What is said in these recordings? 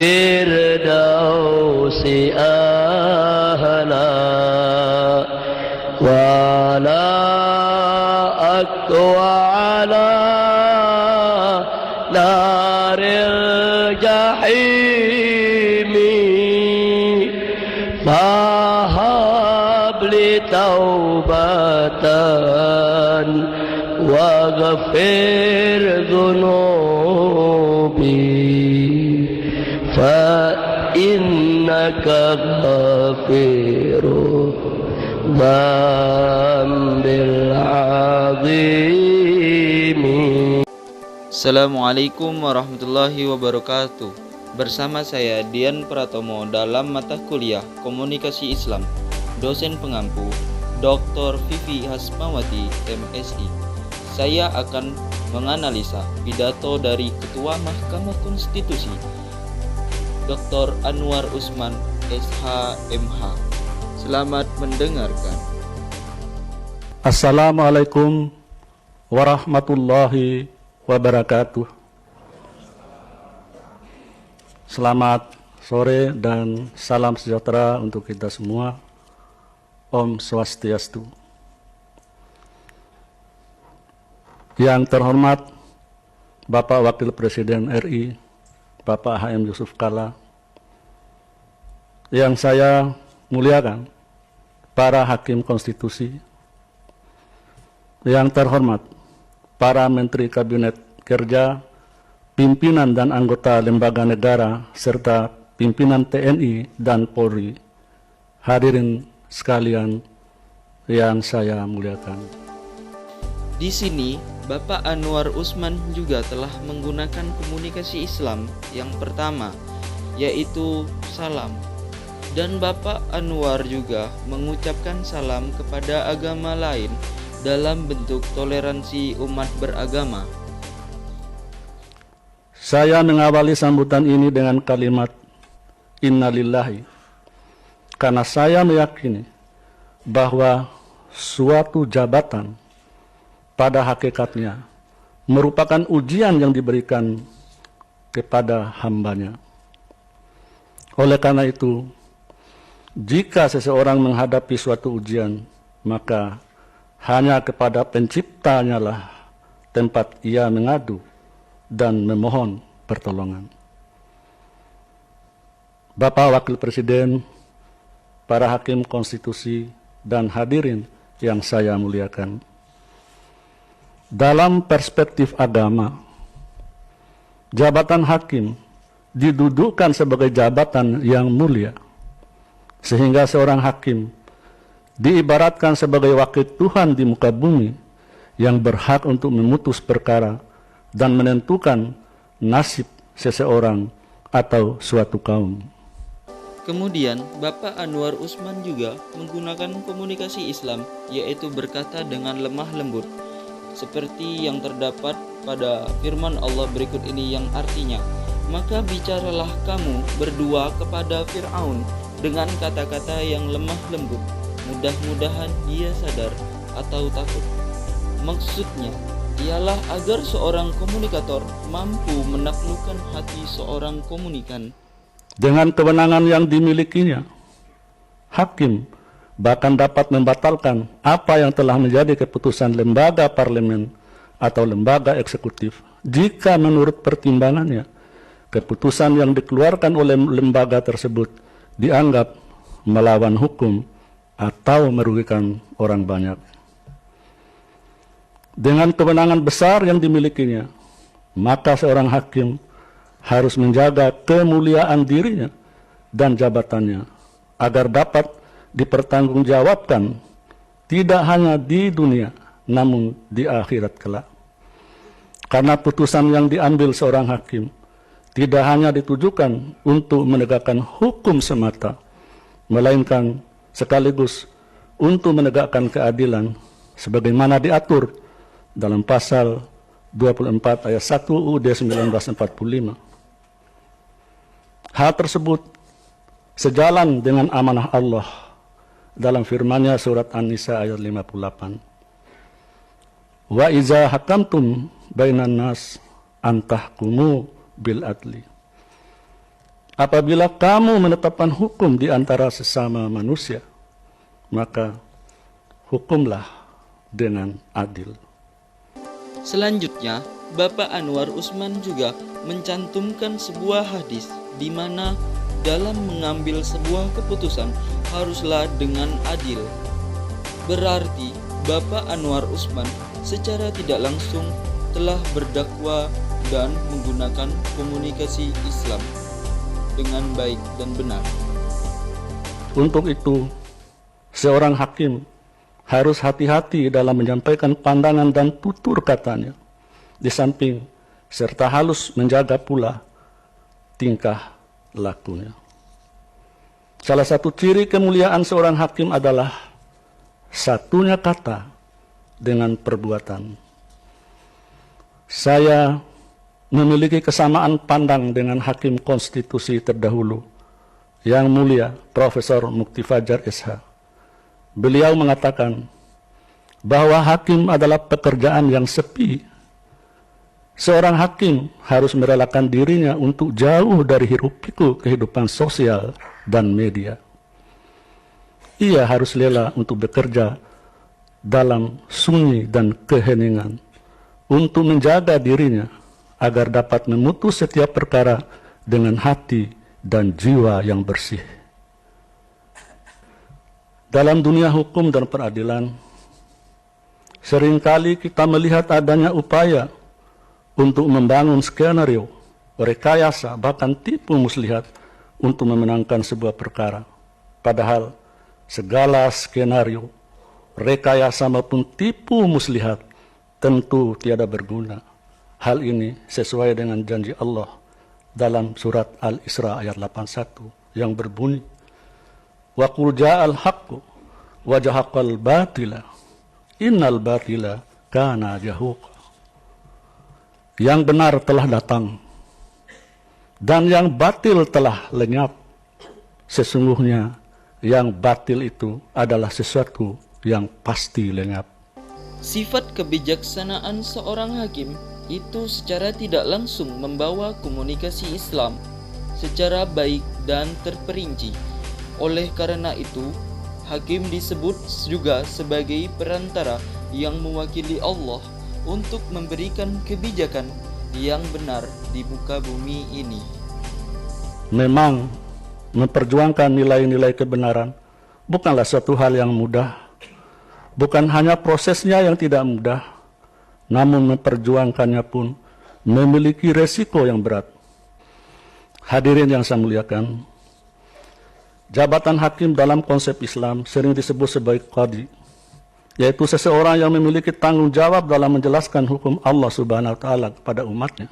الفردوس أهلا ولا أكوى على نار الجحيم فهب لي توبة واغفر ذنوبي فإنك غفير ذنب العظيم. Assalamualaikum warahmatullahi wabarakatuh. Bersama saya Dian Pratomo dalam mata kuliah Komunikasi Islam, dosen pengampu Dr. Vivi Hasmawati MSI. Saya akan menganalisa pidato dari Ketua Mahkamah Konstitusi Dr. Anwar Usman SH.MH. Selamat mendengarkan. Assalamualaikum warahmatullahi wabarakatuh. Selamat sore dan salam sejahtera untuk kita semua. Om Swastiastu. Yang terhormat Bapak Wakil Presiden RI, Bapak H.M. Yusuf Kalla, yang saya muliakan para hakim konstitusi, yang terhormat para Menteri Kabinet Kerja, pimpinan dan anggota lembaga negara, serta pimpinan TNI dan Polri, hadirin sekalian yang saya muliakan. Di sini, Bapak Anwar Usman juga telah menggunakan komunikasi Islam yang pertama, yaitu salam. Dan Bapak Anwar juga mengucapkan salam kepada agama lain dalam bentuk toleransi umat beragama. Saya mengawali sambutan ini dengan kalimat innalillahi, karena saya meyakini bahwa suatu jabatan pada hakikatnya merupakan ujian yang diberikan kepada hambanya. Oleh karena itu, jika seseorang menghadapi suatu ujian, maka hanya kepada penciptanya lah tempat ia mengadu dan memohon pertolongan. Bapak Wakil Presiden, para hakim konstitusi, dan hadirin yang saya muliakan. Dalam perspektif agama, jabatan hakim didudukkan sebagai jabatan yang mulia, sehingga seorang hakim diibaratkan sebagai wakil Tuhan di muka bumi yang berhak untuk memutus perkara dan menentukan nasib seseorang atau suatu kaum. Kemudian, Bapak Anwar Usman juga menggunakan komunikasi Islam, yaitu berkata dengan lemah lembut, seperti yang terdapat pada firman Allah berikut ini yang artinya, maka bicaralah kamu berdua kepada Fir'aun dengan kata-kata yang lemah lembut, mudah-mudahan dia sadar atau takut. Maksudnya ialah agar seorang komunikator mampu menaklukkan hati seorang komunikan. Dengan kewenangan yang dimilikinya, hakim bahkan dapat membatalkan apa yang telah menjadi keputusan lembaga parlemen atau lembaga eksekutif jika menurut pertimbangannya keputusan yang dikeluarkan oleh lembaga tersebut dianggap melawan hukum atau merugikan orang banyak. Dengan kewenangan besar yang dimilikinya, maka seorang hakim harus menjaga kemuliaan dirinya dan jabatannya agar dapat dipertanggungjawabkan tidak hanya di dunia namun di akhirat kelak. Karena putusan yang diambil seorang hakim tidak hanya ditujukan untuk menegakkan hukum semata, melainkan sekaligus untuk menegakkan keadilan sebagaimana diatur dalam pasal 24 ayat 1 UUD 1945. Hal tersebut sejalan dengan amanah Allah dalam firman-Nya surat An-Nisa ayat 58. Wa iza hakamtum bainan nas antahkumu bil adli. apabila kamu menetapkan hukum di antara sesama manusia, maka hukumlah dengan adil. Selanjutnya, Bapak Anwar Usman juga mencantumkan sebuah hadis di mana dalam mengambil sebuah keputusan haruslah dengan adil. Berarti Bapak Anwar Usman secara tidak langsung telah berdakwah dan menggunakan komunikasi Islam dengan baik dan benar. Untuk itu, seorang hakim harus hati-hati dalam menyampaikan pandangan dan tutur katanya, di samping serta halus menjaga pula tingkah lakunya. Salah satu ciri kemuliaan seorang hakim adalah satunya kata dengan perbuatan. Saya memiliki kesamaan pandang dengan hakim konstitusi terdahulu, Yang Mulia Profesor Mukti Fajar SH. Beliau mengatakan bahwa hakim adalah pekerjaan yang sepi. Seorang hakim harus merelakan dirinya untuk jauh dari hiruk-pikuk kehidupan sosial dan media. Ia harus rela untuk bekerja dalam sunyi dan keheningan untuk menjaga dirinya agar dapat memutus setiap perkara dengan hati dan jiwa yang bersih. Dalam dunia hukum dan peradilan, seringkali kita melihat adanya upaya untuk membangun skenario, rekayasa, bahkan tipu muslihat untuk memenangkan sebuah perkara. Padahal segala skenario, rekayasa maupun tipu muslihat tentu tiada berguna. Hal ini sesuai dengan janji Allah dalam surat Al-Isra ayat 81 yang berbunyi, wa qul ja'al haqqu wa jahaqal batila innal batila kana jahuqa. Yang benar telah datang dan yang batil telah lenyap. Sesungguhnya yang batil itu adalah sesuatu yang pasti lenyap. Sifat kebijaksanaan seorang hakim itu secara tidak langsung membawa komunikasi Islam secara baik dan terperinci. Oleh karena itu, hakim disebut juga sebagai perantara yang mewakili Allah untuk memberikan kebijakan yang benar di muka bumi ini. Memang memperjuangkan nilai-nilai kebenaran bukanlah suatu hal yang mudah. Bukan hanya prosesnya yang tidak mudah, namun memperjuangkannya pun memiliki resiko yang berat. Hadirin yang saya muliakan, jabatan hakim dalam konsep Islam sering disebut sebagai qadi, yaitu seseorang yang memiliki tanggung jawab dalam menjelaskan hukum Allah Subhanahu wa taala kepada umatnya.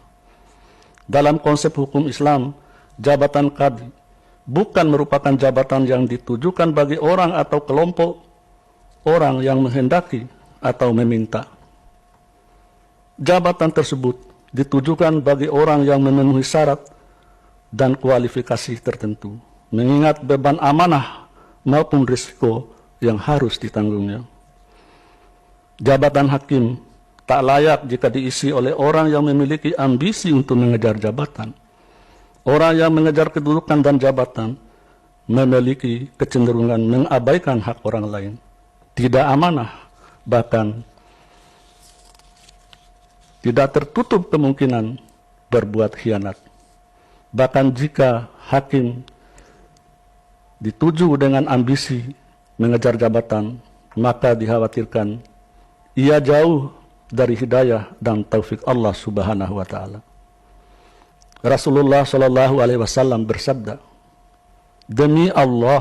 Dalam konsep hukum Islam, jabatan qadi bukan merupakan jabatan yang ditujukan bagi orang atau kelompok orang yang menghendaki atau meminta. Jabatan tersebut ditujukan bagi orang yang memenuhi syarat dan kualifikasi tertentu, mengingat beban amanah maupun risiko yang harus ditanggungnya. Jabatan hakim tak layak jika diisi oleh orang yang memiliki ambisi untuk mengejar jabatan. Orang yang mengejar kedudukan dan jabatan memiliki kecenderungan mengabaikan hak orang lain, tidak amanah, bahkan tidak tertutup kemungkinan berbuat khianat. Bahkan jika hakim dituju dengan ambisi mengejar jabatan, maka dikhawatirkan ia jauh dari hidayah dan taufik Allah Subhanahu wa taala. Rasulullah Shallallahu alaihi wasallam bersabda, "Demi Allah,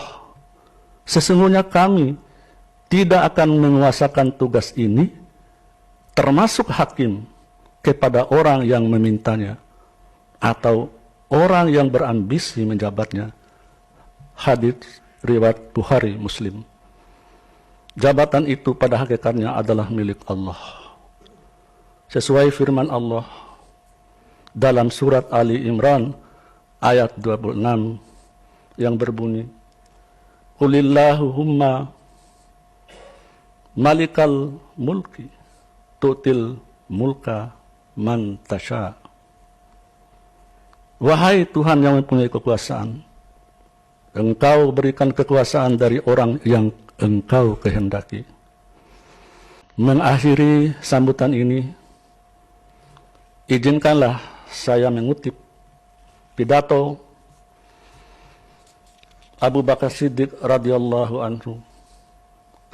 sesungguhnya kami tidak akan menguasakan tugas ini, termasuk hakim, kepada orang yang memintanya atau orang yang berambisi menjabatnya." Hadits riwayat Bukhari Muslim. Jabatan itu pada hakikatnya adalah milik Allah. Sesuai firman Allah dalam surat Ali Imran ayat 26 yang berbunyi, Qulillahumma malikal mulki tu'til mulka man tasha Wahai Tuhan yang mempunyai kekuasaan, Engkau berikan kekuasaan dari orang yang Engkau kehendaki. Mengakhiri sambutan ini, izinkanlah saya mengutip pidato Abu Bakar Siddiq radhiyallahu anhu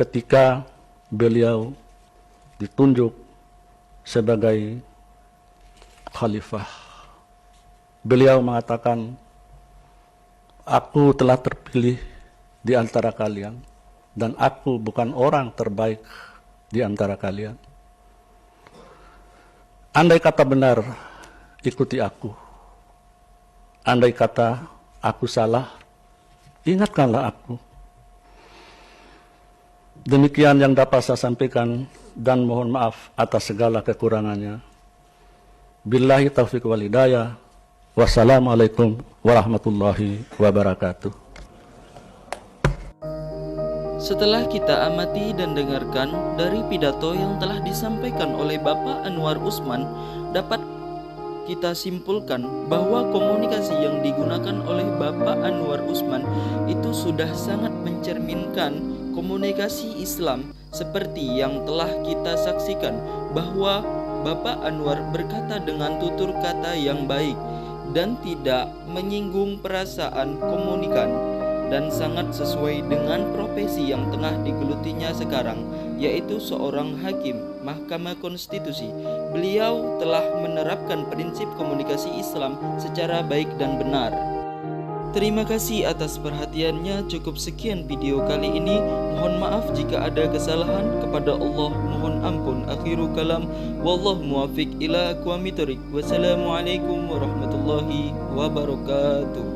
ketika beliau ditunjuk sebagai khalifah. Beliau mengatakan, aku telah terpilih di antara kalian dan aku bukan orang terbaik di antara kalian. Andai kata benar, ikuti aku. Andai kata aku salah, ingatkanlah aku. Demikian yang dapat saya sampaikan dan mohon maaf atas segala kekurangannya. Billahi taufiq wal hidayah. Wassalamualaikum warahmatullahi wabarakatuh. Setelah kita amati dan dengarkan dari pidato yang telah disampaikan oleh Bapak Anwar Usman, dapat kita simpulkan bahwa komunikasi yang digunakan oleh Bapak Anwar Usman itu sudah sangat mencerminkan komunikasi Islam seperti yang telah kita saksikan, bahwa Bapak Anwar berkata dengan tutur kata yang baik dan tidak menyinggung perasaan komunikan, dan sangat sesuai dengan profesi yang tengah digelutinya sekarang, yaitu seorang hakim Mahkamah Konstitusi. Beliau telah menerapkan prinsip komunikasi Islam secara baik dan benar. Terima kasih atas perhatiannya. Cukup sekian video kali ini. Mohon maaf jika ada kesalahan. Kepada Allah mohon ampun. Akhiru kalam, wallahu muwaffiq ila aqwamit thoriq. Wassalamualaikum warahmatullahi wabarakatuh.